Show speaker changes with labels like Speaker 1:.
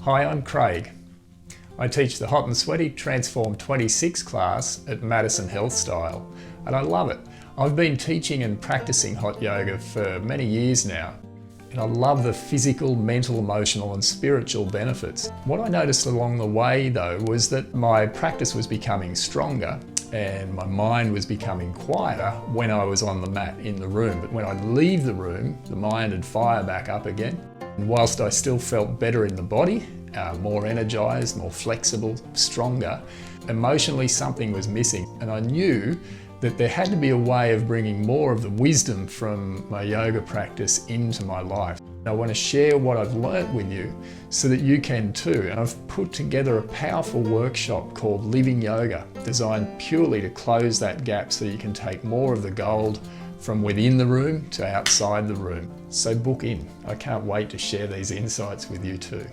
Speaker 1: Hi, I'm Craig. I teach the Hot and Sweaty Transform 26 class at Madison Health Style, and I love it. I've been teaching and practicing hot yoga for many years now, and I love the physical, mental, emotional and spiritual benefits. What I noticed along the way though was that my practice was becoming stronger and my mind was becoming quieter when I was on the mat in the room. But when I'd leave the room, the mind would fire back up again. And whilst I still felt better in the body, more energized, more flexible, stronger, emotionally something was missing. And I knew that there had to be a way of bringing more of the wisdom from my yoga practice into my life. I want to share what I've learnt with you so that you can too. And I've put together a powerful workshop called Living Yoga, designed purely to close that gap so you can take more of the gold from within the room to outside the room. So book in. I can't wait to share these insights with you too.